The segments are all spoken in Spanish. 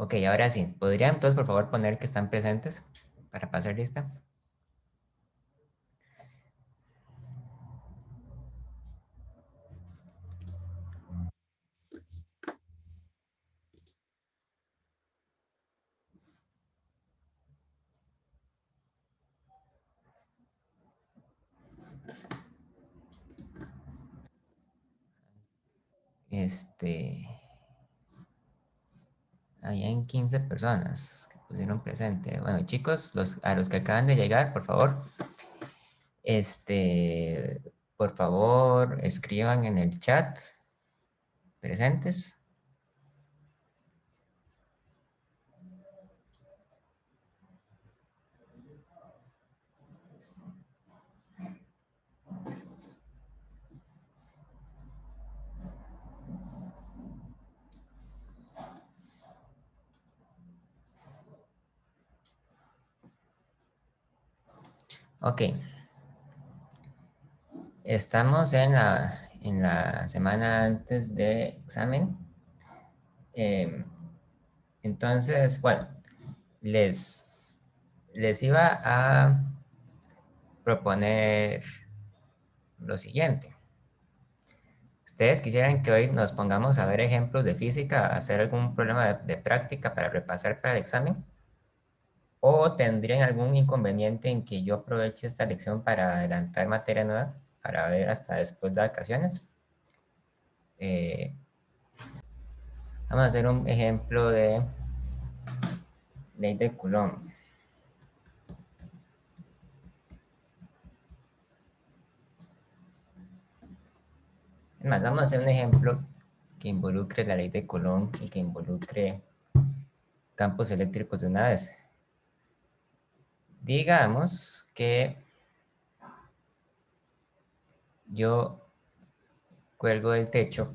Ok, ahora sí. ¿Podrían entonces, por favor, poner que están presentes para pasar lista? Este... Habían 15 personas que pusieron presente. Bueno, chicos, a los que acaban de llegar, por favor, este, por favor, escriban en el chat presentes. Ok, estamos en la semana antes de examen. Em, entonces, bueno, les, les iba a proponer lo siguiente. ¿Ustedes quisieran que hoy nos pongamos a ver ejemplos de física, hacer algún problema de práctica para repasar para el examen? ¿O tendrían algún inconveniente en que yo aproveche esta lección para adelantar materia nueva, para ver hasta después de vacaciones? Eh, Vamos a hacer un ejemplo de ley de Coulomb. Es más, vamos a hacer un ejemplo que involucre la ley de Coulomb y que involucre campos eléctricos de una vez. Digamos que yo cuelgo del techo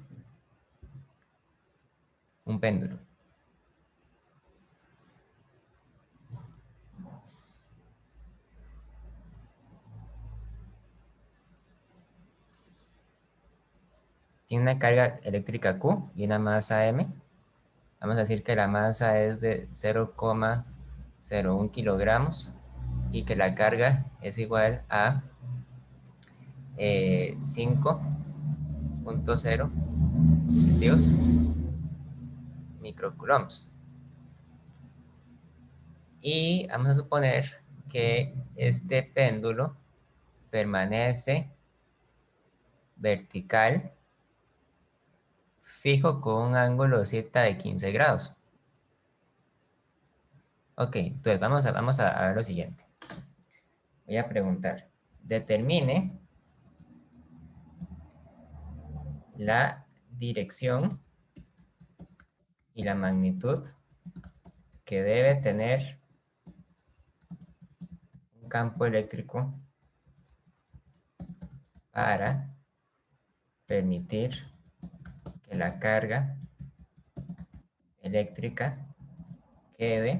un péndulo. Tiene una carga eléctrica Q y una masa M. Vamos a decir que la masa es de 0,01 kilogramos y que la carga es igual a 5,0 positivos microcoulombs. Y vamos a suponer que este péndulo permanece vertical, fijo con un ángulo de Z de 15 grados. Ok, entonces vamos a ver lo siguiente. Voy a preguntar, determine la dirección y la magnitud que debe tener un campo eléctrico para permitir que la carga eléctrica quede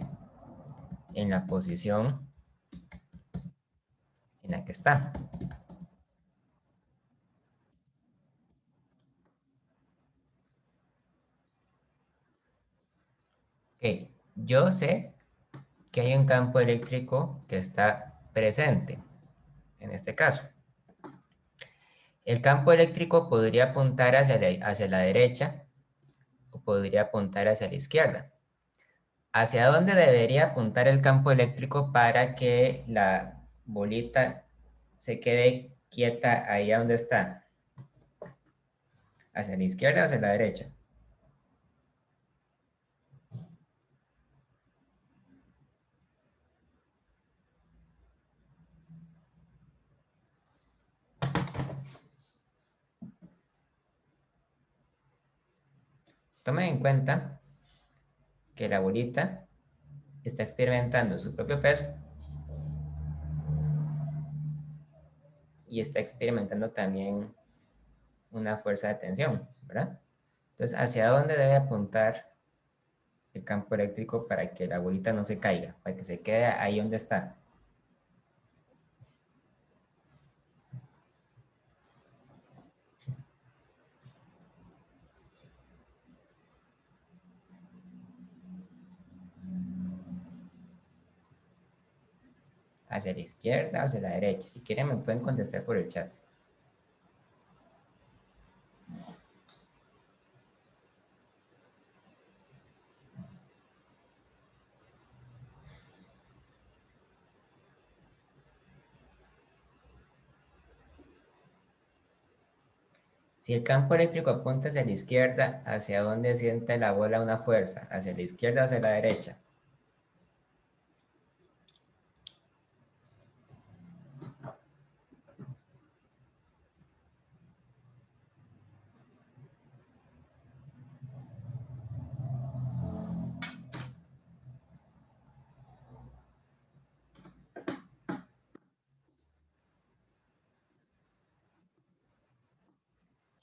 en la posición en la que está. Ok, yo sé que hay un campo eléctrico que está presente en este caso. El campo eléctrico podría apuntar hacia la derecha o podría apuntar hacia la izquierda. ¿Hacia dónde debería apuntar el campo eléctrico para que la bolita se quede quieta ahí donde está? ¿Hacia la izquierda o hacia la derecha? Tomen en cuenta que la bolita está experimentando su propio peso y está experimentando también una fuerza de tensión, ¿verdad? Entonces, ¿hacia dónde debe apuntar el campo eléctrico para que la bolita no se caiga, para que se quede ahí donde está? hacia la izquierda o hacia la derecha. Si quieren me pueden contestar por el chat. Si el campo eléctrico apunta hacia la izquierda, ¿hacia dónde siente la bola una fuerza? ¿Hacia la izquierda o hacia la derecha?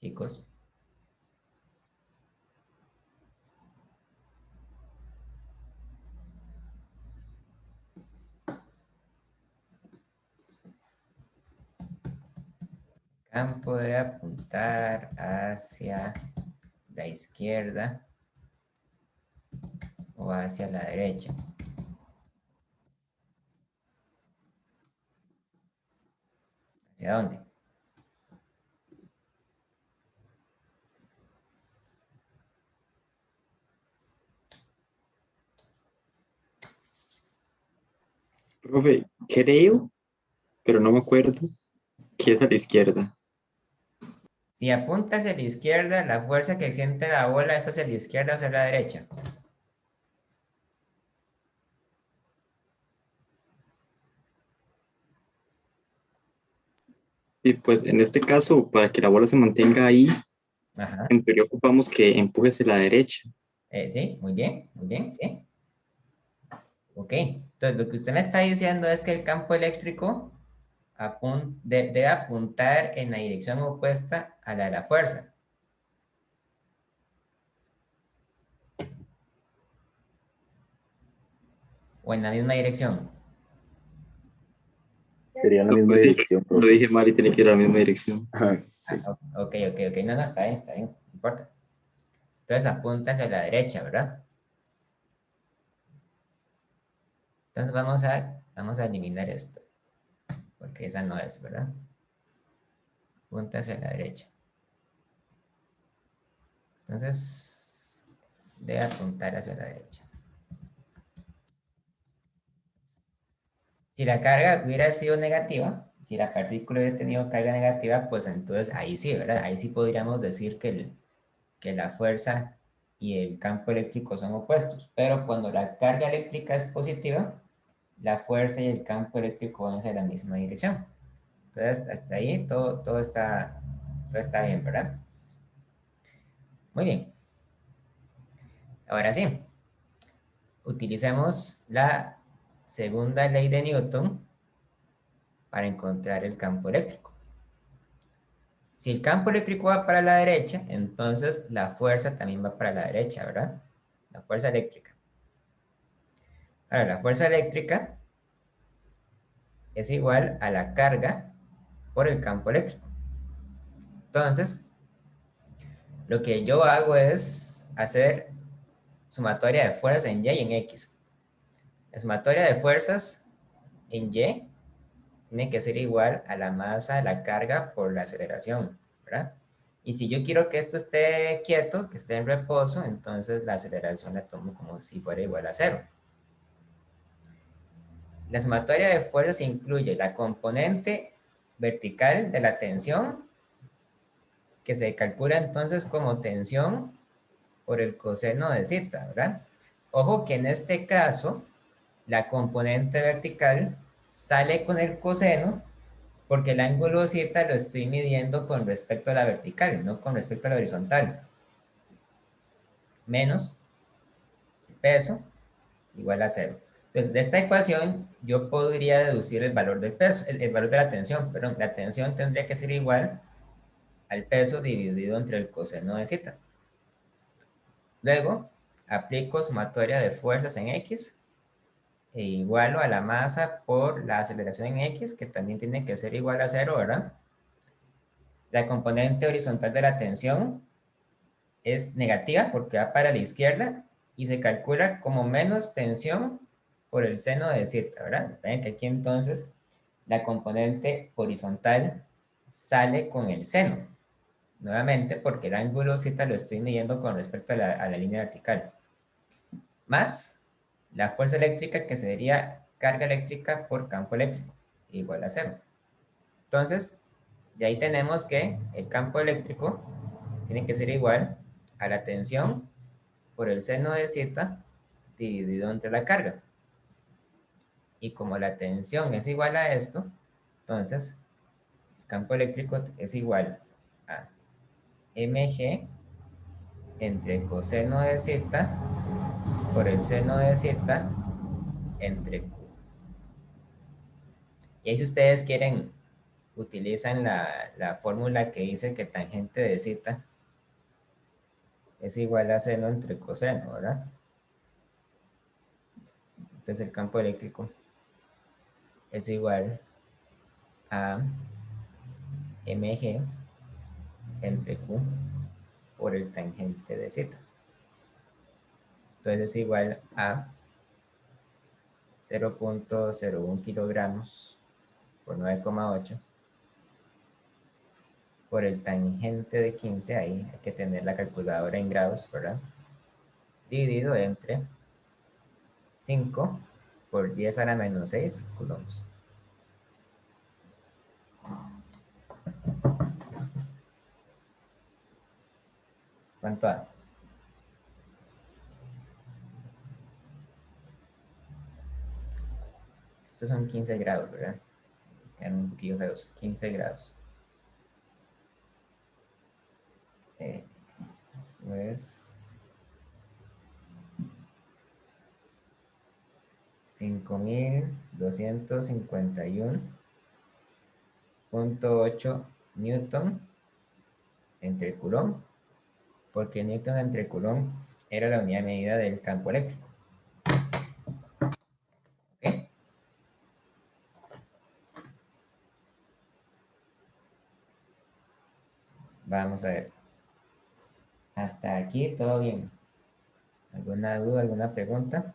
Chicos. Campo debe apuntar hacia la izquierda o hacia la derecha. ¿Hacia dónde? Profe, creo, pero no me acuerdo, que es a la izquierda. Si apunta hacia la izquierda, la fuerza que siente la bola es hacia la izquierda o hacia la derecha. Y pues en este caso, para que la bola se mantenga ahí, Ajá. en teoría ocupamos que empuje hacia la derecha. Sí, muy bien, sí. Ok, entonces lo que usted me está diciendo es que el campo eléctrico debe apuntar en la dirección opuesta a la de la fuerza. O en la misma dirección. Sería en la No, misma pues sí, dirección, lo profe. dije mal y tiene que ir a la misma dirección. Sí. Ok. No, está bien, no importa. Entonces apunta hacia la derecha, ¿verdad? Entonces vamos a eliminar esto, porque esa no es, ¿verdad? Apunta hacia la derecha. Entonces, debe apuntar hacia la derecha. Si la carga hubiera sido negativa, si la partícula hubiera tenido carga negativa, pues entonces ahí sí, ¿verdad? Ahí sí podríamos decir que la fuerza y el campo eléctrico son opuestos. Pero cuando la carga eléctrica es positiva, la fuerza y el campo eléctrico van hacia la misma dirección. Entonces, hasta ahí todo está bien, ¿verdad? Muy bien. Ahora sí, utilicemos la segunda ley de Newton para encontrar el campo eléctrico. Si el campo eléctrico va para la derecha, entonces la fuerza también va para la derecha, ¿verdad? La fuerza eléctrica. Ahora, la fuerza eléctrica es igual a la carga por el campo eléctrico. Entonces, lo que yo hago es hacer sumatoria de fuerzas en Y y en X. La sumatoria de fuerzas en Y tiene que ser igual a la masa de la carga por la aceleración, ¿verdad? Y si yo quiero que esto esté quieto, que esté en reposo, entonces la aceleración la tomo como si fuera igual a 0. La sumatoria de fuerzas incluye la componente vertical de la tensión, que se calcula entonces como tensión por el coseno de zeta, ¿verdad? Ojo que en este caso, la componente vertical sale con el coseno porque el ángulo zeta lo estoy midiendo con respecto a la vertical, no con respecto a la horizontal. Menos el peso igual a 0. Entonces, de esta ecuación yo podría deducir el valor del peso, el valor de la tensión, perdón, la tensión tendría que ser igual al peso dividido entre el coseno de zeta. Luego, aplico sumatoria de fuerzas en X e igualo a la masa por la aceleración en X, que también tiene que ser igual a 0, ¿verdad? La componente horizontal de la tensión es negativa porque va para la izquierda y se calcula como menos tensión por el seno de zeta, ¿verdad? Ven que aquí entonces la componente horizontal sale con el seno. Nuevamente, porque el ángulo zeta lo estoy midiendo con respecto a la línea vertical. Más la fuerza eléctrica, que sería carga eléctrica por campo eléctrico, igual a cero. Entonces, de ahí tenemos que el campo eléctrico tiene que ser igual a la tensión por el seno de zeta dividido entre la carga. Y como la tensión es igual a esto, entonces el campo eléctrico es igual a mg entre coseno de zeta por el seno de zeta entre q. Y ahí si ustedes quieren, utilizan la fórmula que dice que tangente de zeta es igual a seno entre coseno, ¿verdad? Entonces el campo eléctrico es igual a mg entre q por el tangente de zeta. Entonces es igual a 0.01 kilogramos por 9,8 por el tangente de 15, ahí hay que tener la calculadora en grados, ¿verdad? Dividido entre 5 por 10 a la menos 6 coulombs. ¿Cuánto da? Estos son 15 grados, ¿verdad? Quedan un poquillo feos. 15 grados. Eso es 5.251.8 newton entre coulomb, porque newton entre coulomb era la unidad de medida del campo eléctrico. ¿Ok? Vamos a ver. Hasta aquí todo bien. ¿Alguna duda, alguna pregunta?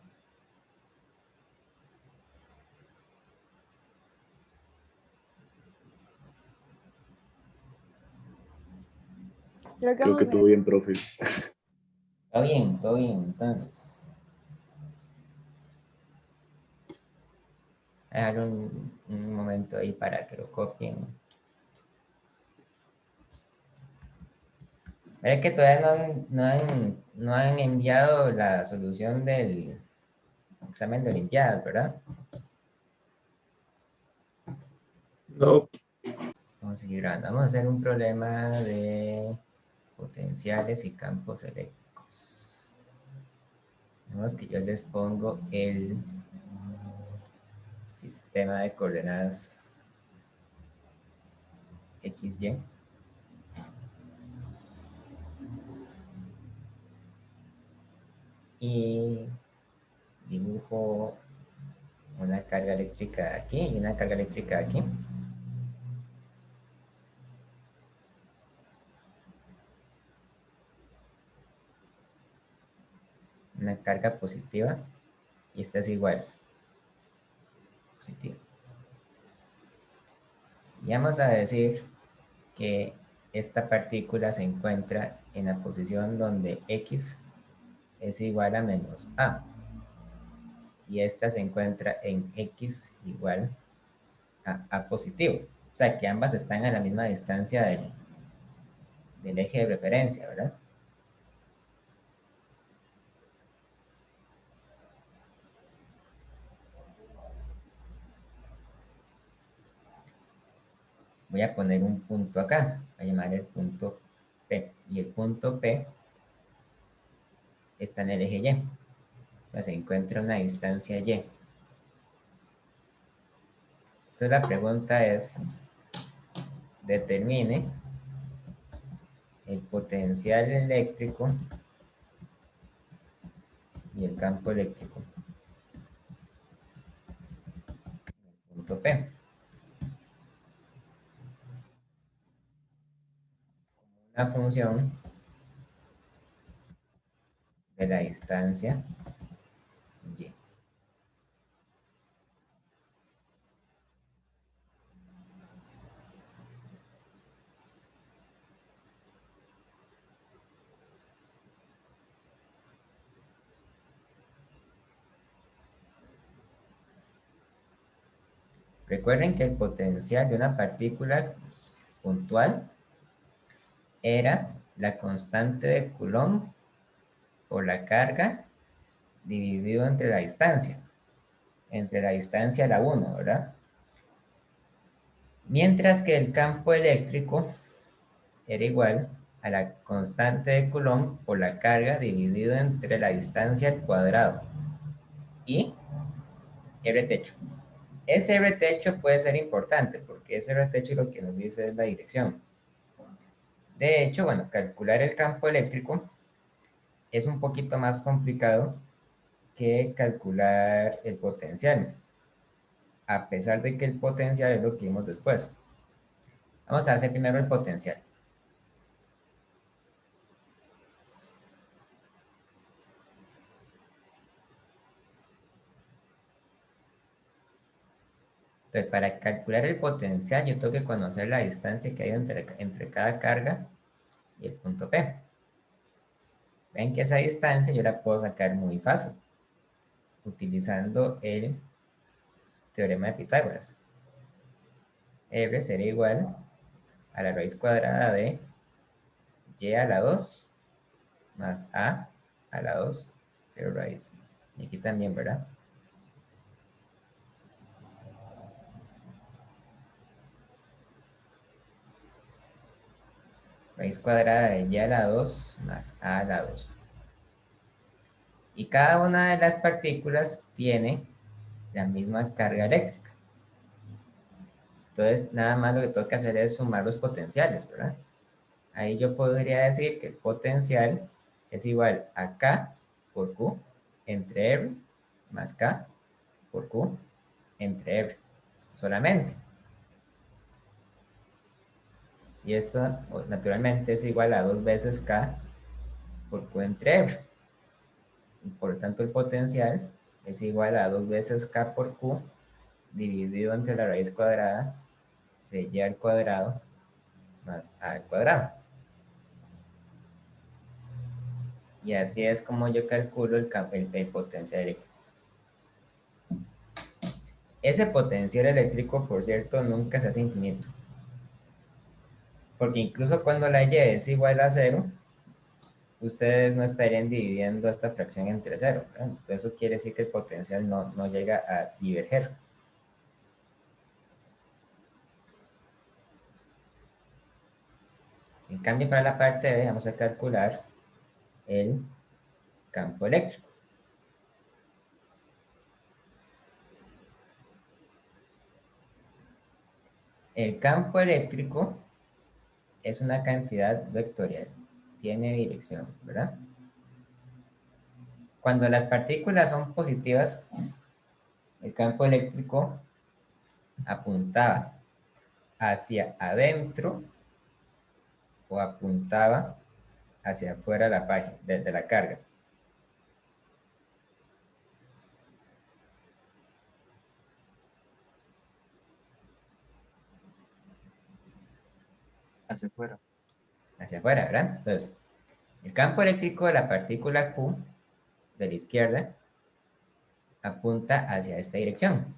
Creo que Creo vamos que todo bien. bien, profe. Todo bien, todo bien. Entonces, dejar un momento ahí para que lo copien. Es que todavía no han enviado la solución del examen de Olimpiadas, ¿verdad? No, Vamos a seguir grabando. Vamos a hacer un problema de potenciales y campos eléctricos. Vemos que yo les pongo el sistema de coordenadas XY. Y dibujo una carga eléctrica aquí y una carga eléctrica aquí. Una carga positiva y esta es igual. Positiva. Y vamos a decir que esta partícula se encuentra en la posición donde X es igual a menos A. Y esta se encuentra en X igual a A positivo. O sea que ambas están a la misma distancia del eje de referencia, ¿verdad? Voy a poner un punto acá. Voy a llamar el punto P. Y el punto P está en el eje Y. O sea, se encuentra a una distancia Y. Entonces la pregunta es, determine el potencial eléctrico y el campo eléctrico. Punto P. Una función de la distancia Y. Recuerden que el potencial de una partícula puntual era la constante de Coulomb por la carga dividido entre la distancia. Entre la distancia la 1, ¿verdad? Mientras que el campo eléctrico era igual a la constante de Coulomb por la carga dividido entre la distancia al cuadrado y R techo. Ese R techo puede ser importante porque ese R techo lo que nos dice es la dirección. De hecho, bueno, calcular el campo eléctrico es un poquito más complicado que calcular el potencial, a pesar de que el potencial es lo que vimos después. Vamos a hacer primero el potencial. Entonces, para calcular el potencial, yo tengo que conocer la distancia que hay entre cada carga y el punto P. Ven que esa distancia yo la puedo sacar muy fácil, utilizando el teorema de Pitágoras. R será igual a la raíz cuadrada de y a la 2 más a la 2, 0 raíz. Y aquí también, ¿verdad? Raíz cuadrada de y a la 2 más a la 2. Y cada una de las partículas tiene la misma carga eléctrica. Entonces, nada más lo que tengo que hacer es sumar los potenciales, ¿verdad? Ahí yo podría decir que el potencial es igual a K por Q entre R más K por Q entre R, solamente. Y esto naturalmente es igual a 2 veces K por Q entre R. Y por lo tanto el potencial es igual a 2 veces K por Q dividido entre la raíz cuadrada de y al cuadrado más a al cuadrado. Y así es como yo calculo el potencial eléctrico. Ese potencial eléctrico, por cierto, nunca se hace infinito. Porque incluso cuando la y es igual a 0, ustedes no estarían dividiendo esta fracción entre 0. Entonces eso quiere decir que el potencial no llega a diverger. En cambio, para la parte B vamos a calcular el campo eléctrico. El campo eléctrico es una cantidad vectorial, tiene dirección, ¿verdad? Cuando las partículas son positivas, el campo eléctrico apuntaba hacia adentro o apuntaba hacia afuera de la página, de la carga. Hacia afuera. Hacia afuera, ¿verdad? Entonces, el campo eléctrico de la partícula Q de la izquierda apunta hacia esta dirección.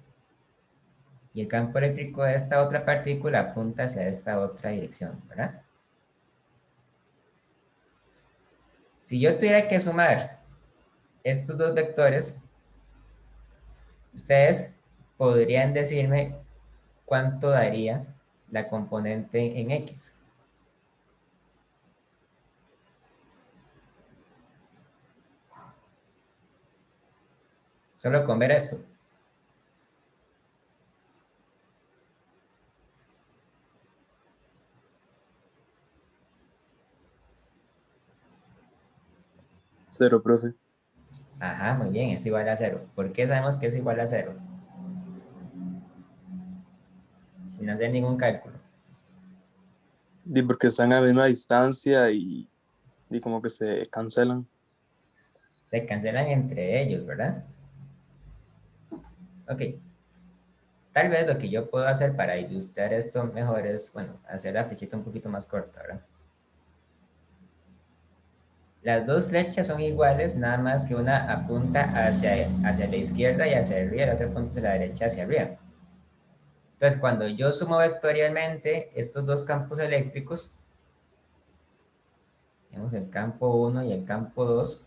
Y el campo eléctrico de esta otra partícula apunta hacia esta otra dirección, ¿verdad? Si yo tuviera que sumar estos dos vectores, ustedes podrían decirme cuánto daría la componente en X. Solo con ver esto. Cero, profe. Ajá, muy bien, es igual a 0. ¿Por qué sabemos que es igual a 0? Sin hacer ningún cálculo. Porque están a la misma distancia y como que se cancelan. Se cancelan entre ellos, ¿verdad? Ok. Tal vez lo que yo puedo hacer para ilustrar esto mejor es, bueno, hacer la flechita un poquito más corta, ¿verdad? Las dos flechas son iguales, nada más que una apunta hacia la izquierda y hacia arriba, y la otra apunta hacia la derecha hacia arriba. Entonces, cuando yo sumo vectorialmente estos dos campos eléctricos, tenemos el campo 1 y el campo 2,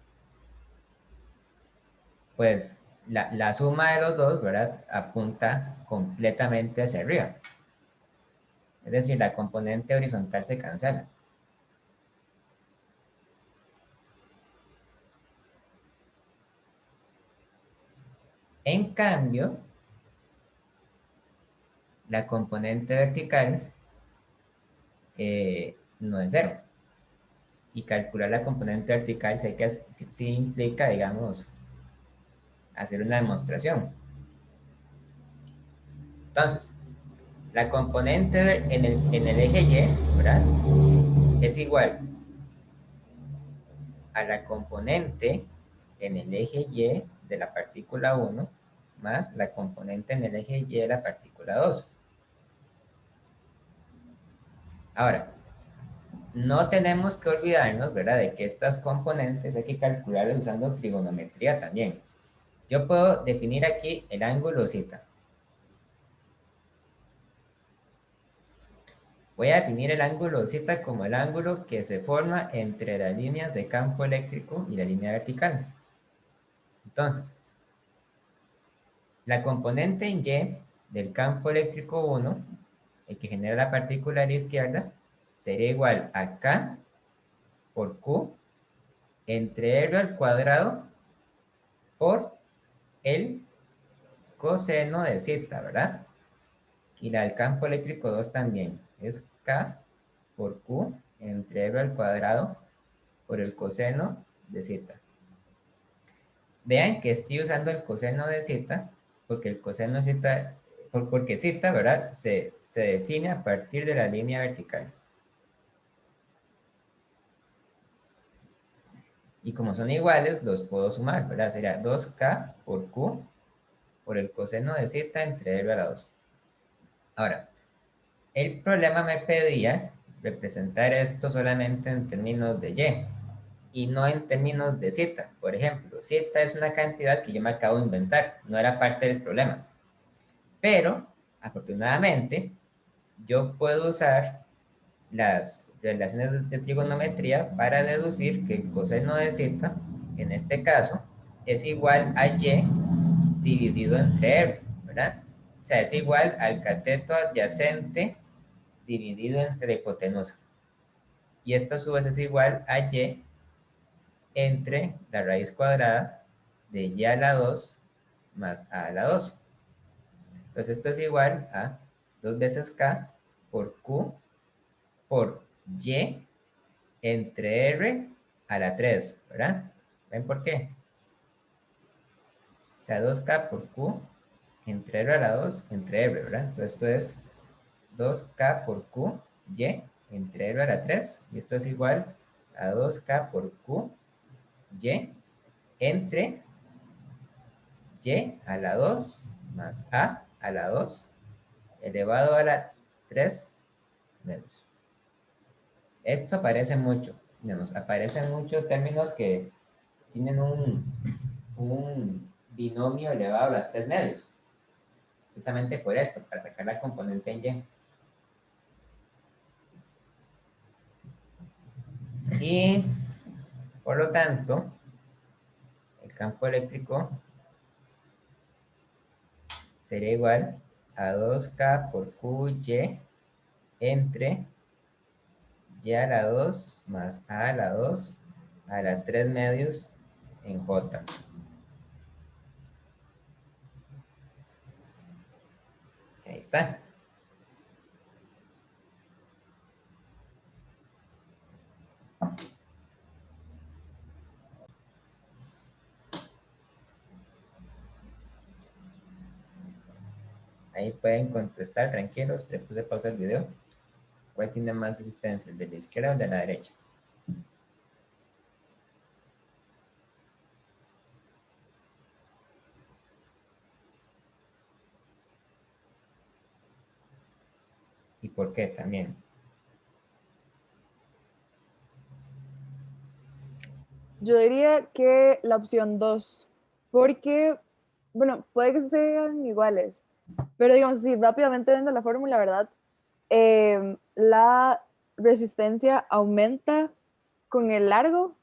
pues la suma de los dos, ¿verdad? Apunta completamente hacia arriba. Es decir, la componente horizontal se cancela. En cambio, la componente vertical no es cero. Y calcular la componente vertical sé que sí implica, digamos, hacer una demostración. Entonces, la componente en el eje Y, ¿verdad? Es igual a la componente en el eje Y de la partícula 1 más la componente en el eje Y de la partícula 2. Ahora, no tenemos que olvidarnos, ¿verdad?, de que estas componentes hay que calcularlas usando trigonometría también. Yo puedo definir aquí el ángulo zeta. Voy a definir el ángulo zeta como el ángulo que se forma entre las líneas de campo eléctrico y la línea vertical. Entonces, la componente en Y del campo eléctrico 1, el que genera la partícula a la izquierda, sería igual a K por Q entre R al cuadrado por el coseno de zeta, ¿verdad? Y la del campo eléctrico 2 también. Es K por Q entre R al cuadrado por el coseno de zeta. Vean que estoy usando el coseno de zeta porque el coseno de zeta, porque zeta, ¿verdad? Se define a partir de la línea vertical. Y como son iguales, los puedo sumar, ¿verdad? Sería 2K por Q por el coseno de zeta entre R a la 2. Ahora, el problema me pedía representar esto solamente en términos de Y no en términos de zeta. Por ejemplo, zeta es una cantidad que yo me acabo de inventar, no era parte del problema. Pero, afortunadamente, yo puedo usar las relaciones de trigonometría para deducir que el coseno de zeta, en este caso, es igual a y dividido entre r, ¿verdad? O sea, es igual al cateto adyacente dividido entre la hipotenusa. Y esto a su vez es igual a y entre la raíz cuadrada de y a la 2 más a la 2. Entonces esto es igual a 2 veces k por q por y entre r a la 3, ¿verdad? ¿Ven por qué? O sea, 2k por q entre r a la 2 entre r, ¿verdad? Entonces esto es 2k por q y entre r a la 3, y esto es igual a 2k por q y entre y a la 2 más a la 2 elevado a la 3 menos. Esto aparece mucho, digamos, aparecen muchos términos que tienen un binomio elevado a la 3 medios, precisamente por esto, para sacar la componente en Y. Y, por lo tanto, el campo eléctrico sería igual a 2K por QY entre Y a la 2 más A a la 2 a la 3 medios en J. Ahí está. Ahí pueden contestar tranquilos, después de pausar el video. ¿Cuál tiene más resistencia, el de la izquierda o el de la derecha? ¿Y por qué también? Yo diría que la opción 2, porque, bueno, puede que sean iguales, Pero digamos, si rápidamente viendo la fórmula, ¿verdad? La resistencia aumenta con el largo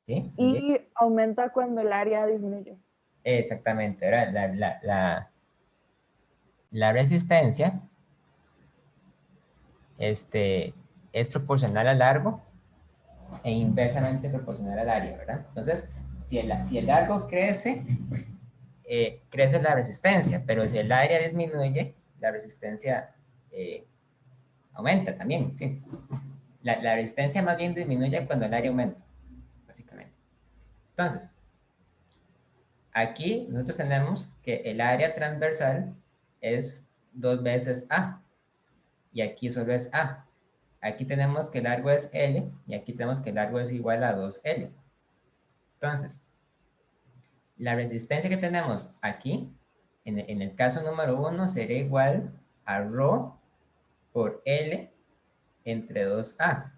¿Sí? Muy bien. y aumenta cuando el área disminuye. Exactamente, ¿verdad? La resistencia es proporcional al largo e inversamente proporcional al área, ¿verdad? Entonces, si el largo crece, crece la resistencia, pero si el área disminuye, la resistencia eh, aumenta también, sí. La resistencia más bien disminuye cuando el área aumenta, básicamente. Entonces, aquí nosotros tenemos que el área transversal es 2 veces A, y aquí solo es A. Aquí tenemos que el largo es L, y aquí tenemos que el largo es igual a 2L. Entonces, la resistencia que tenemos aquí, en el caso número 1, sería igual a ρ por L entre 2A,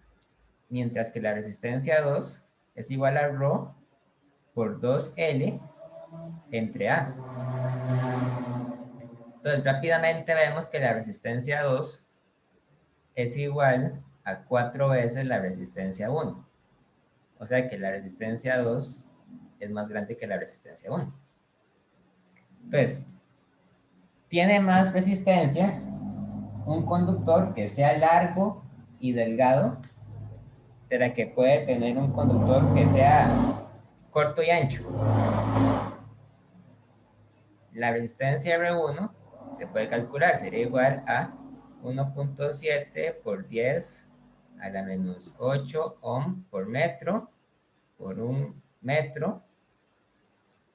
mientras que la resistencia 2 es igual a ρ por 2L entre A. Entonces, rápidamente vemos que la resistencia 2 es igual a 4 veces la resistencia 1. O sea que la resistencia 2 es más grande que la resistencia 1. Entonces, tiene más resistencia un conductor que sea largo y delgado de la que puede tener un conductor que sea corto y ancho. La resistencia R1 se puede calcular, sería igual a 1.7 por 10 a la menos 8 ohm por metro por un metro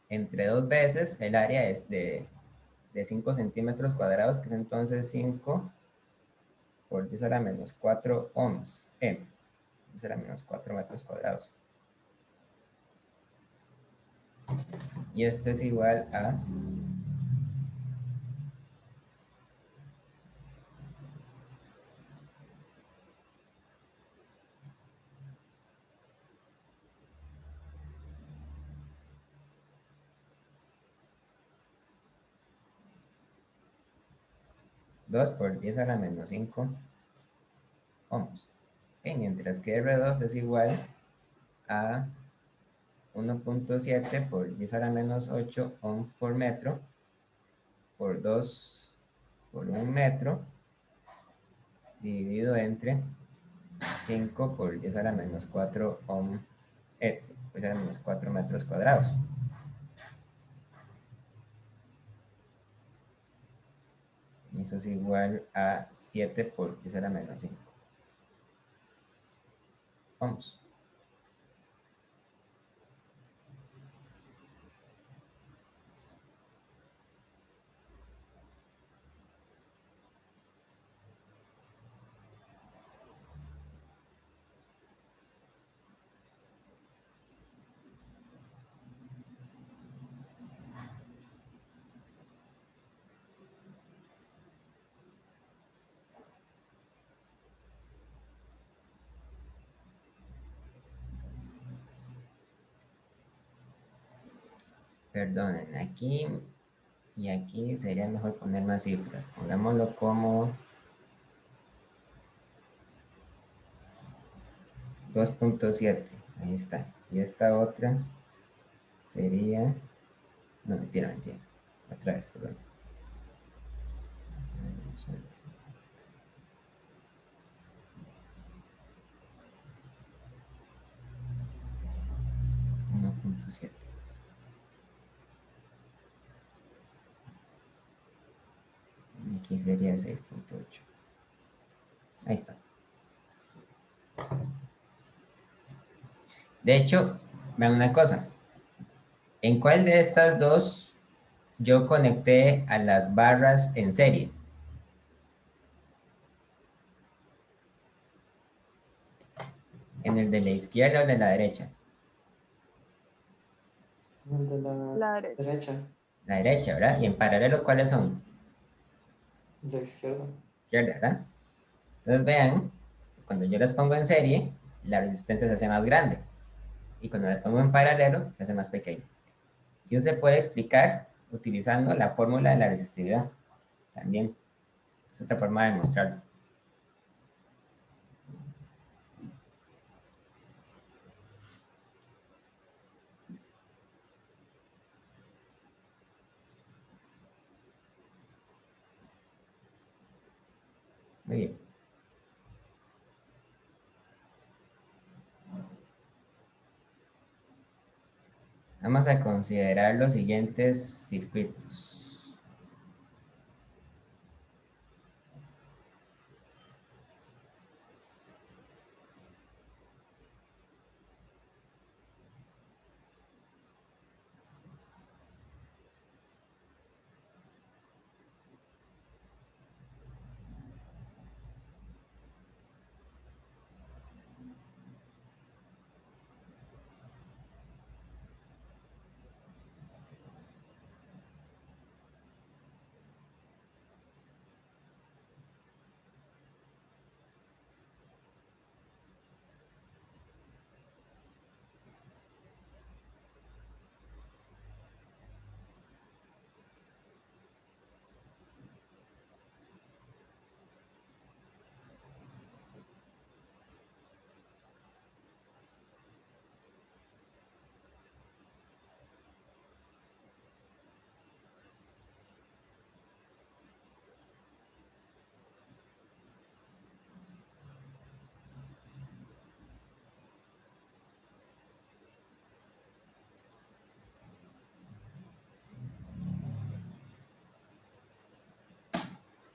entre 2 veces. El área es de 5 centímetros cuadrados, que es entonces 5 por 10 a la menos 4 ohms. 10 a la menos 4 metros cuadrados. Y esto es igual a 2 por 10 a la menos 5 ohms. Okay, mientras que R2 es igual a 1.7 por 10 a la menos 8 ohms por metro por 2 por 1 metro dividido entre 5 por 10 a la menos 4 ohm, pues a la menos 4 metros cuadrados. Y eso es igual a 7 por 10 a la menos 5 ohms. Perdonen, aquí y aquí sería mejor poner más cifras. Pongámoslo como 2.7. Ahí está. Y esta otra sería... No, mentira. Otra vez, perdón. 1.7. Y aquí sería 6.8. Ahí está. De hecho, vean una cosa. ¿En cuál de estas dos yo conecté a las barras en serie? ¿En el de la izquierda o de la derecha? El de La la derecha. derecha, La derecha, ¿verdad? Y en paralelo, ¿cuáles son? la izquierda. Izquierda, ¿verdad? Entonces vean, cuando yo las pongo en serie, la resistencia se hace más grande. Y cuando las pongo en paralelo, se hace más pequeña. Y usted puede explicar utilizando la fórmula de la resistividad. También es otra forma de demostrarlo. Muy bien. Vamos a considerar los siguientes circuitos.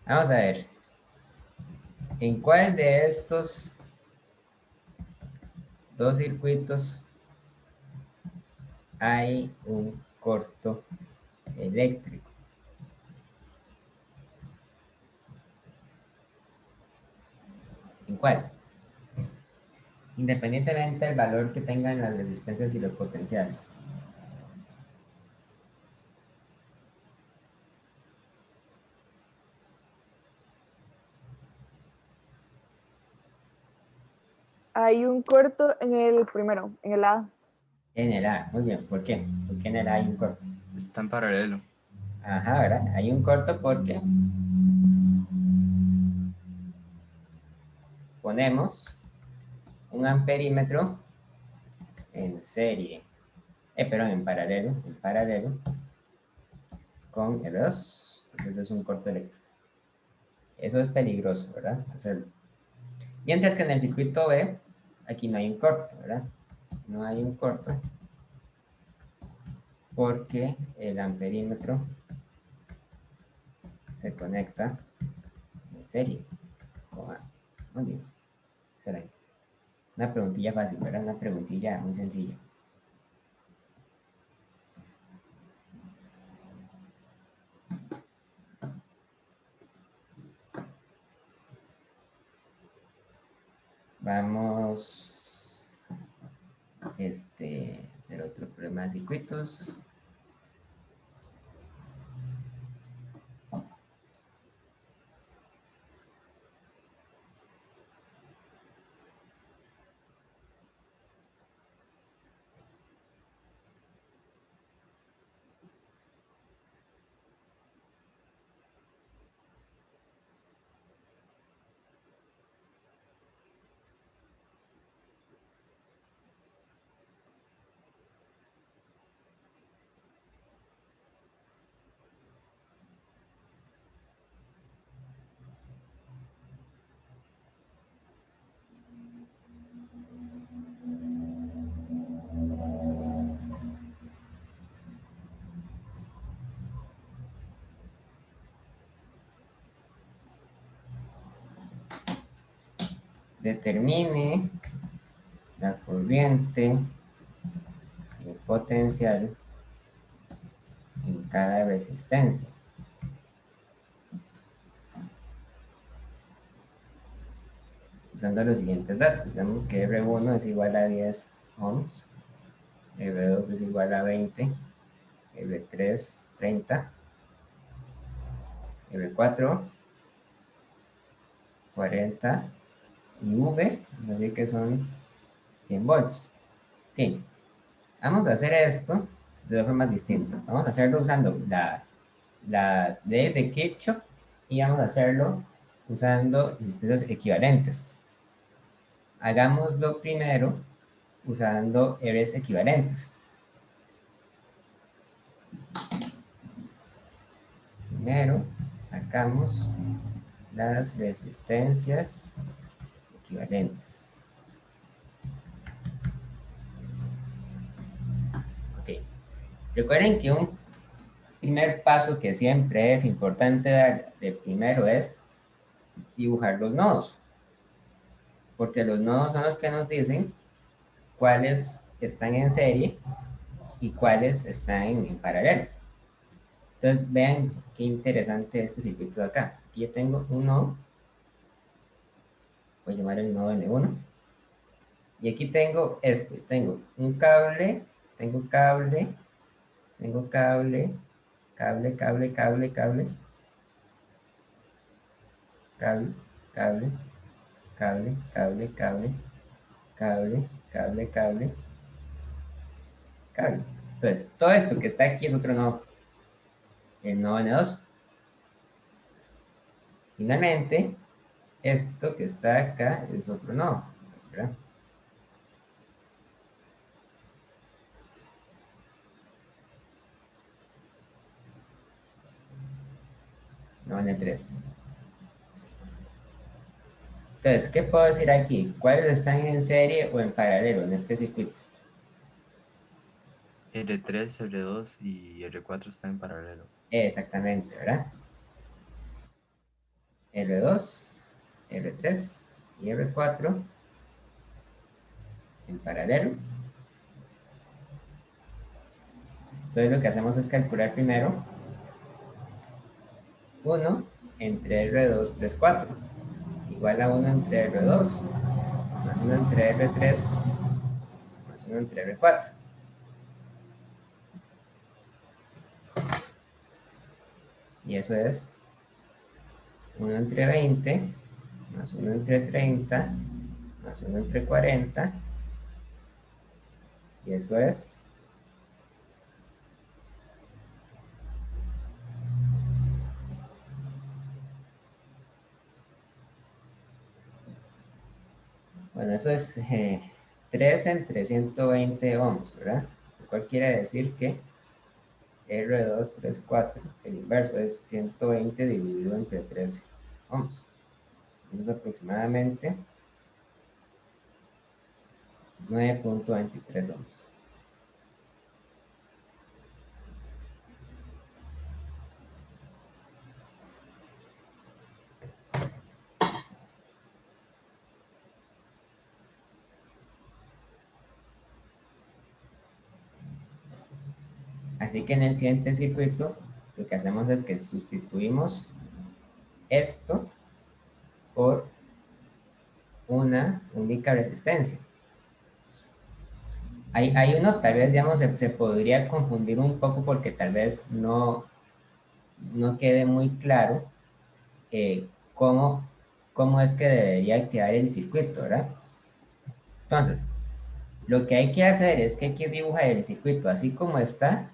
Vamos a ver. ¿En cuál de estos dos circuitos hay un corto eléctrico? ¿En cuál? Independientemente del valor que tengan las resistencias y los potenciales. Hay un corto en el primero, en el A. En el A, muy bien. ¿Por qué? ¿Por qué en el A hay un corto? Está en paralelo. Ajá, ¿verdad? Hay un corto porque ponemos un amperímetro en serie, perdón, en paralelo con R2, entonces es un corto eléctrico. Eso es peligroso, ¿verdad? Hacerlo. Mientras que en el circuito B, aquí no hay un corto, ¿verdad? No hay un corto porque el amperímetro se conecta en serie con A. Muy bien, excelente. Una preguntilla fácil, ¿verdad? Una preguntilla muy sencilla. Vamos a hacer otro problema de circuitos. Determine la corriente y el potencial en cada resistencia. Usando los siguientes datos. Vemos que R1 es igual a 10 ohms, R2 es igual a 20, R3 30, R4 40 y V, así que son 100 volts. Ok, vamos a hacer esto de dos formas distintas. Vamos a hacerlo usando las leyes de Kirchhoff y vamos a hacerlo usando distancias equivalentes. Hagámoslo primero usando Rs equivalentes. Primero sacamos las resistencias equivalentes. Ok. Recuerden que un primer paso que siempre es importante dar de primero es dibujar los nodos. Porque los nodos son los que nos dicen cuáles están en serie y cuáles están en paralelo. Entonces, vean qué interesante este circuito de acá. Aquí yo tengo un nodo, voy a llamar el nodo N1. Y aquí tengo esto, tengo un cable, tengo cable, tengo cable, cable, cable, cable, cable, cable, cable, cable, cable, cable, cable, cable, cable, cable. Entonces, todo esto que está aquí es otro nodo, el nodo N2. Finalmente, esto que está acá es otro nodo, ¿verdad? No, N3. Entonces, ¿qué puedo decir aquí? ¿Cuáles están en serie o en paralelo en este circuito? R3, R2 y R4 están en paralelo. Exactamente, ¿verdad? R2, R3 y R4 en paralelo. Entonces lo que hacemos es calcular primero 1 entre R2, 3, 4 igual a 1 entre R2 más 1 entre R3 más 1 entre R4. Y eso es 1 entre 20 más 1 entre 30 más 1 entre 40. Y eso es bueno, eso es 3 entre 120 ohms, ¿verdad? Lo cual quiere decir que R234 es el inverso, es 120 dividido entre 13 ohms. Eso es aproximadamente 9.23 ohms. Así que en el siguiente circuito lo que hacemos es que sustituimos esto por una única resistencia. Hay uno, tal vez, digamos, se podría confundir un poco porque tal vez no quede muy claro cómo es que debería quedar el circuito, ¿verdad? Entonces, lo que hay que hacer es que hay que dibujar el circuito así como está,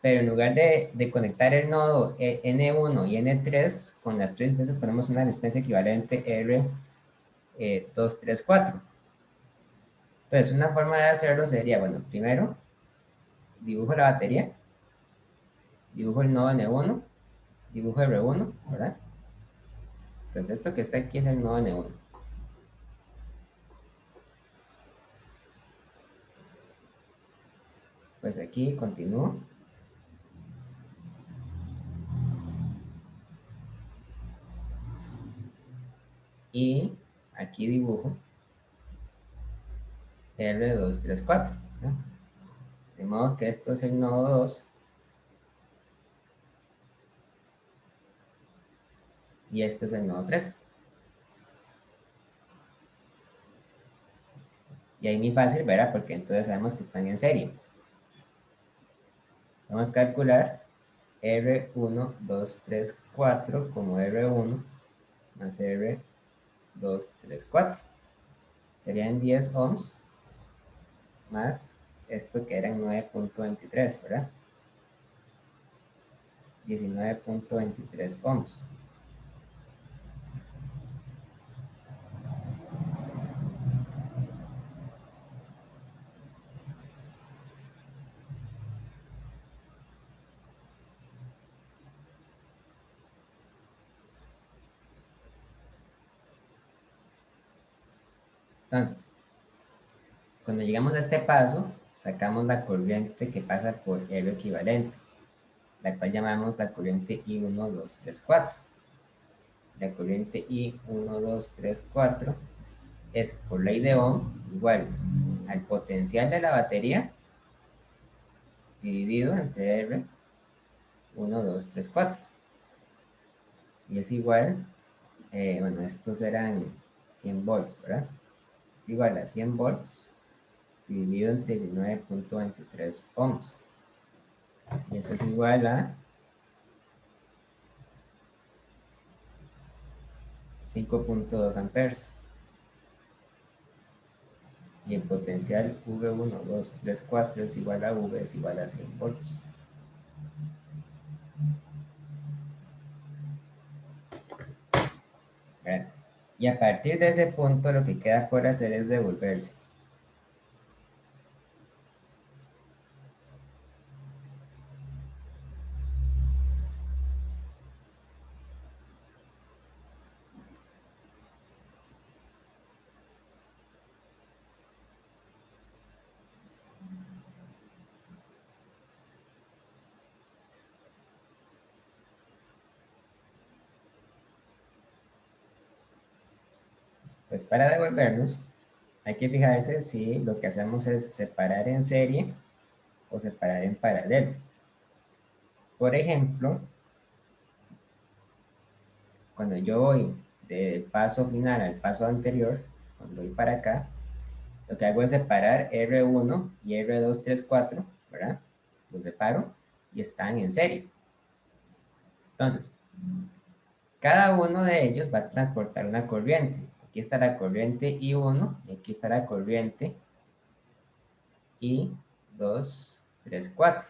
pero en lugar de conectar el nodo N1 y N3 con las tres resistencias ponemos una resistencia equivalente R234. Entonces, una forma de hacerlo sería, bueno, primero dibujo la batería, dibujo el nodo N1, dibujo R1, ¿verdad? Entonces, esto que está aquí es el nodo N1. Después aquí continúo. Y aquí dibujo R234, ¿no? De modo que esto es el nodo 2 y esto es el nodo 3. Y ahí muy fácil, ¿verdad? Porque entonces sabemos que están en serie. Vamos a calcular R1, 2, 3, 4 como R1 más R2, 3, 4. Serían 10 ohms más esto que era en 9.23, ¿verdad? 19.23 ohms. Entonces, cuando llegamos a este paso, sacamos la corriente que pasa por R equivalente, la cual llamamos la corriente I1, 2, 3, 4. La corriente I1, 2, 3, 4 es, por ley de Ohm, igual al potencial de la batería dividido entre R, 1, 2, 3, 4. Y es igual, bueno, estos eran 100 volts, ¿verdad? Es igual a 100 volts dividido entre 19.23 ohms. Y eso es igual a 5.2 amperes. Y el potencial V1, 2, 3, 4 es igual a V, es igual a 100 volts. Bueno, y a partir de ese punto lo que queda por hacer es devolverse. Pues para devolvernos, hay que fijarse si lo que hacemos es separar en serie o separar en paralelo. Por ejemplo, cuando yo voy del paso final al paso anterior, cuando voy para acá, lo que hago es separar R1 y R234, ¿verdad? Los separo y están en serie. Entonces, cada uno de ellos va a transportar una corriente. Aquí está la corriente I1 y aquí está la corriente I234.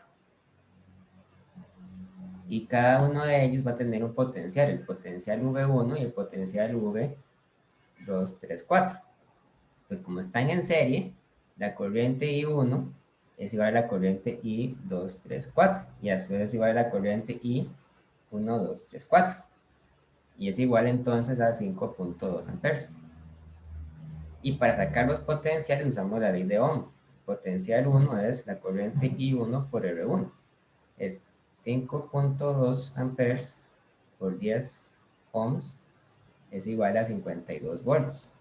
Y cada uno de ellos va a tener un potencial, el potencial V1 y el potencial V234. Pues como están en serie, la corriente I1 es igual a la corriente I234 y a su vez es igual a la corriente I1234 y es igual entonces a 5.2 amperes. Y para sacar los potenciales usamos la ley de Ohm. Potencial 1 es la corriente I1 por R1. Es 5.2 amperes por 10 ohms es igual a 52 volts.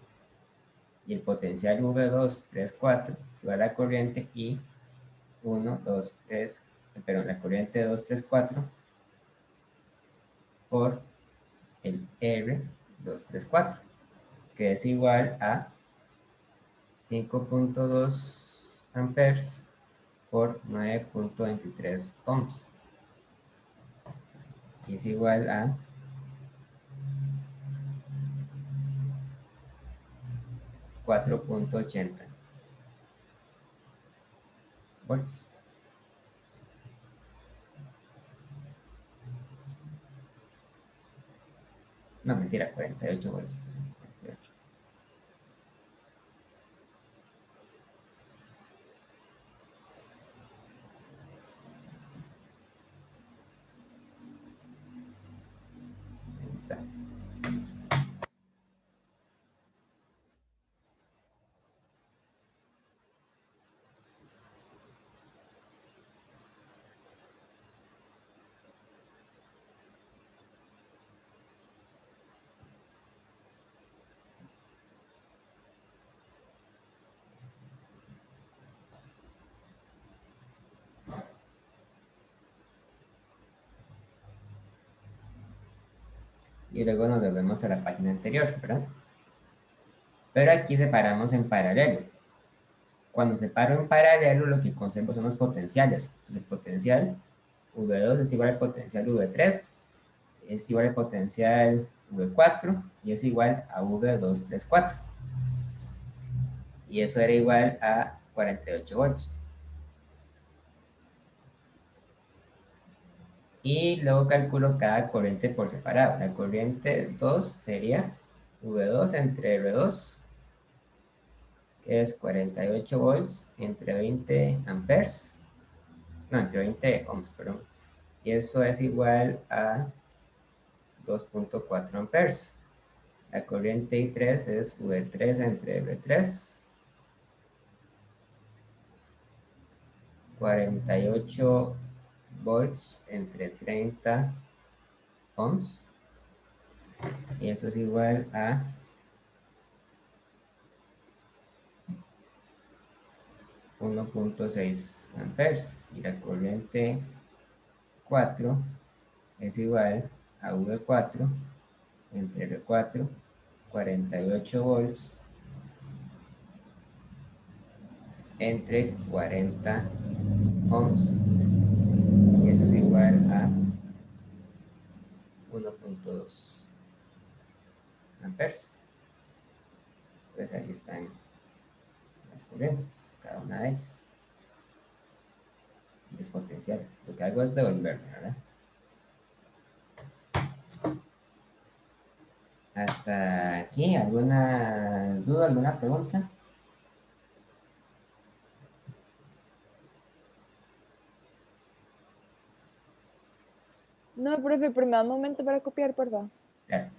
Y el potencial V234 es igual a la corriente I1, 2, 3, perdón, la corriente 234 por el R234, que es igual a 5.2 amperes por 9.23 ohms. Y es igual a 4.80 volts. No, mentira, 48 volts. 48. Ahí está. Y luego nos volvemos a la página anterior, ¿verdad? Pero aquí separamos en paralelo. Cuando separo en paralelo, lo que conservo son los potenciales. Entonces, el potencial V2 es igual al potencial V3, es igual al potencial V4 y es igual a V234. Y eso era igual a 48 volts. Y luego calculo cada corriente por separado. La corriente 2 sería V2 entre R2, que es 48 volts entre 20 amperes. No, entre 20 ohms, perdón. Y eso es igual a 2.4 amperes. La corriente I3 es V3 entre R3, 48 volts entre 30 ohms. Y eso es igual a 1.6 amperes. Y la corriente 4 es igual a V4 entre R4, 48 volts entre 40 ohms. Y eso es igual a 1.2 amperes. Pues ahí están las corrientes, cada una de ellas. Los potenciales. Lo que hago es devolverme, ¿verdad? Hasta aquí, ¿alguna duda, alguna pregunta? No, profe, pero me da un momento para copiar, ¿verdad? Claro.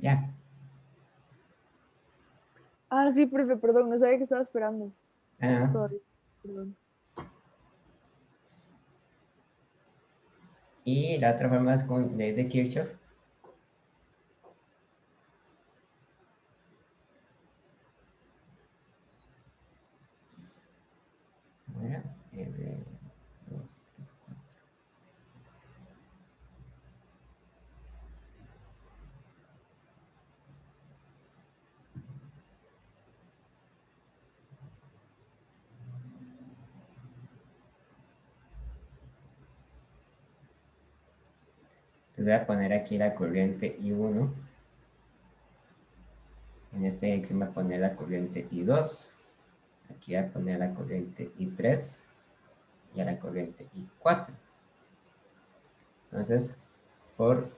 Ya. Ah, sí, profe, perdón, no sabía que estaba esperando. Ah, Todavía, perdón. y la otra forma es con ley de Kirchhoff. Bueno, R, 2, 3, 4. Entonces voy a poner aquí la corriente I1. En esta dirección voy a poner la corriente I2. Aquí voy a poner la corriente I3 y a la corriente I4. Entonces, por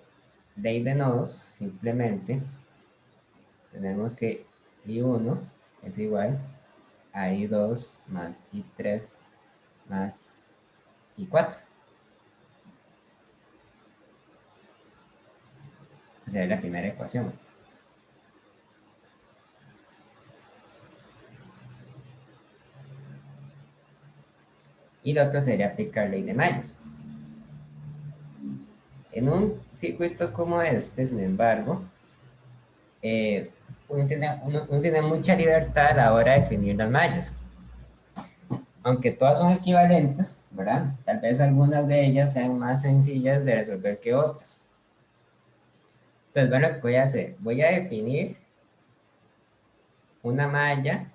ley de nodos, simplemente tenemos que I1 es igual a I2 más I3 más I4. Esa es la primera ecuación. Y lo otro sería aplicar ley de Mayes. En un circuito como este, sin embargo, uno tiene mucha libertad a la hora de definir las mallas. Aunque todas son equivalentes, ¿verdad? Tal vez algunas de ellas sean más sencillas de resolver que otras. Entonces, bueno, lo que voy a hacer, voy a definir una malla,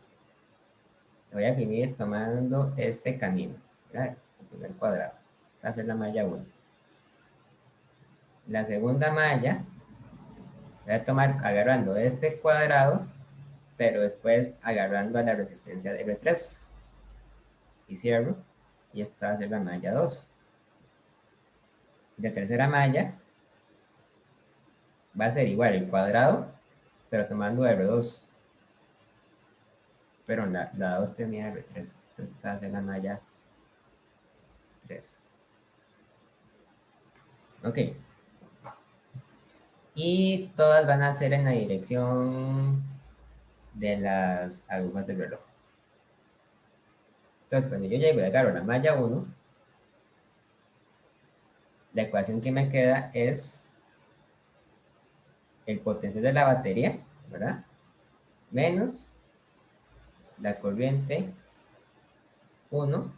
voy a definir tomando este camino, ¿verdad? El primer cuadrado, va a ser la malla 1. La segunda malla, voy a tomar agarrando este cuadrado, pero después agarrando a la resistencia de R3. Y cierro, y esta va a ser la malla 2. Y la tercera malla va a ser igual el cuadrado, pero tomando R2. Pero la 2 tenía R3, entonces esta va a ser la malla 3. Ok. Y todas van a ser en la dirección de las agujas del reloj. Entonces, cuando yo llego y agarro la malla 1, la ecuación que me queda es el potencial de la batería, ¿verdad? Menos la corriente 1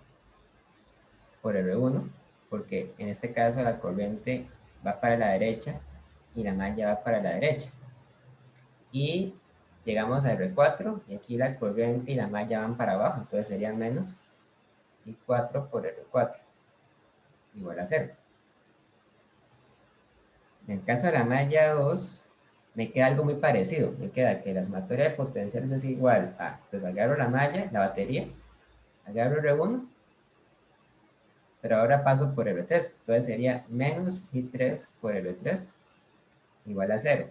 por R1, porque en este caso la corriente va para la derecha y la malla va para la derecha. Y llegamos a R4 y aquí la corriente y la malla van para abajo, entonces sería menos I4 por R4 igual a 0. En el caso de la malla 2, me queda algo muy parecido. Me queda que la sumatoria de potenciales es igual a, pues agarro la malla, la batería, agarro R1, pero ahora paso por R3. Entonces sería menos I3 por R3 igual a 0.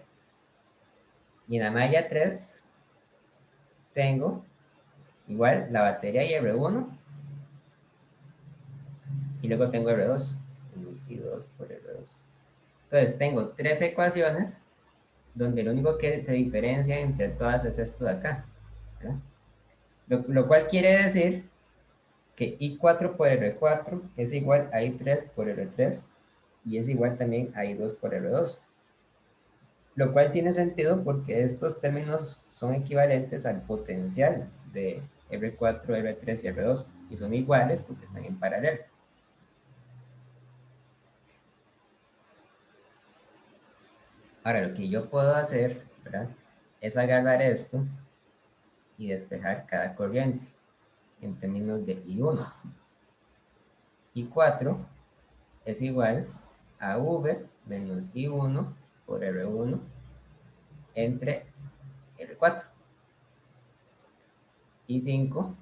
Y en la malla 3 tengo igual la batería y R1, y luego tengo R2, menos I2 por R2. Entonces tengo tres ecuaciones donde lo único que se diferencia entre todas es esto de acá, ¿verdad? Lo cual quiere decir que I4 por R4 es igual a I3 por R3 y es igual también a I2 por R2. Lo cual tiene sentido porque estos términos son equivalentes al potencial de R4, R3 y R2 y son iguales porque están en paralelo. Ahora, lo que yo puedo hacer, ¿verdad?, es agarrar esto y despejar cada corriente en términos de I1. I4 es igual a V menos I1 por R1 entre R4. I5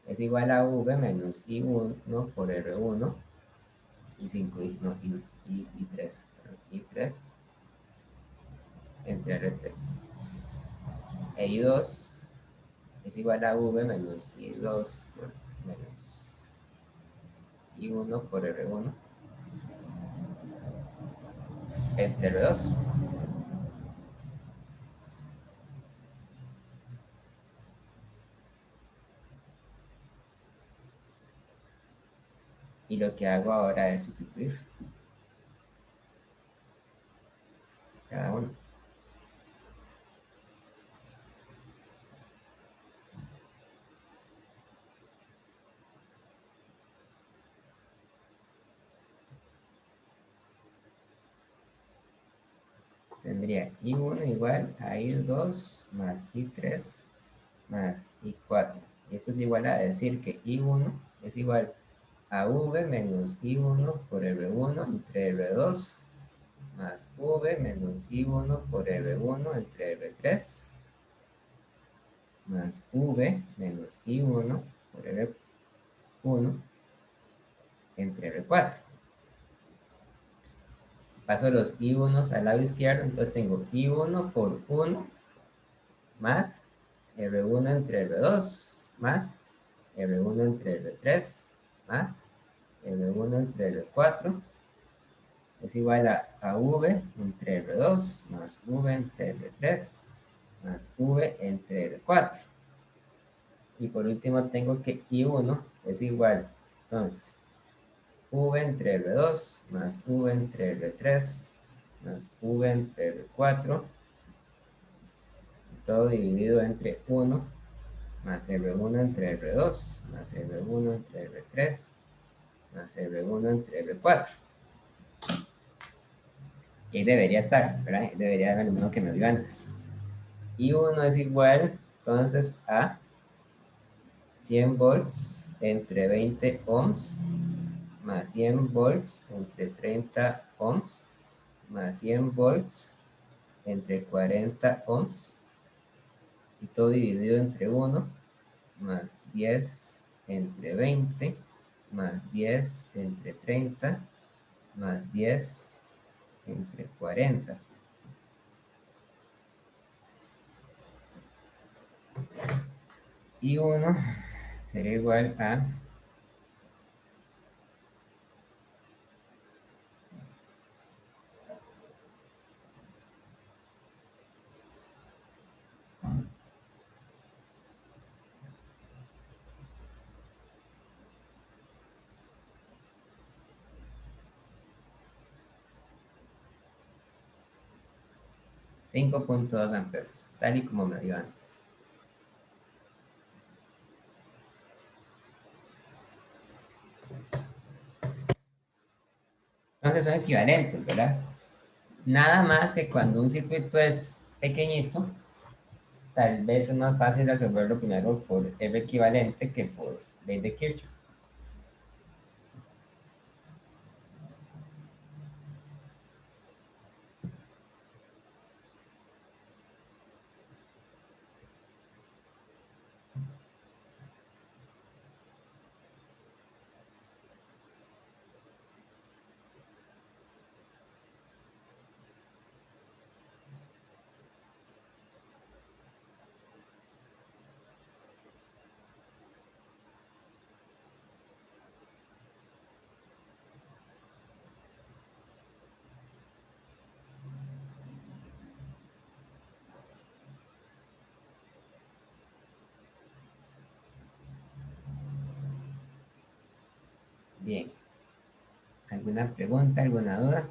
es igual a V menos I1 por R1 I5, no, I3, I3 entre R3. E I2 es igual a V menos I2 por menos I1 por R1 entre R2. Y lo que hago ahora es sustituir cada uno. Tendría I1 igual a I2 más I3 más I4. Y esto es igual a decir que I1 es igual a V menos I1 por R1 entre R2 más V menos I1 por R1 entre R3 más V menos I1 por R1 entre R4. Paso los I1 al lado izquierdo, entonces tengo I1 por 1 más R1 entre R2 más R1 entre R3 más R1 entre R4 es igual a V entre R2 más V entre R3 más V entre R4. Y por último tengo que I1 es igual, entonces, V entre R2 más V entre R3 más V entre R4, todo dividido entre 1 más R1 entre R2 más R1 entre R3 más R1 entre R4. Y ahí debería estar, ¿verdad? Ahí debería haber el mismo que me dio antes. Y 1 es igual, entonces, a 100 volts entre 20 ohms más 100 volts entre 30 ohms más 100 volts entre 40 ohms y todo dividido entre 1 más 10 entre 20 más 10 entre 30 más 10 entre 40. Y 1 sería igual a 5.2 amperes, tal y como me dio antes. Entonces son equivalentes, ¿verdad? Nada más que cuando un circuito es pequeñito, tal vez es más fácil resolverlo primero por R equivalente que por ley de Kirchhoff. Bien. ¿Alguna pregunta, alguna duda?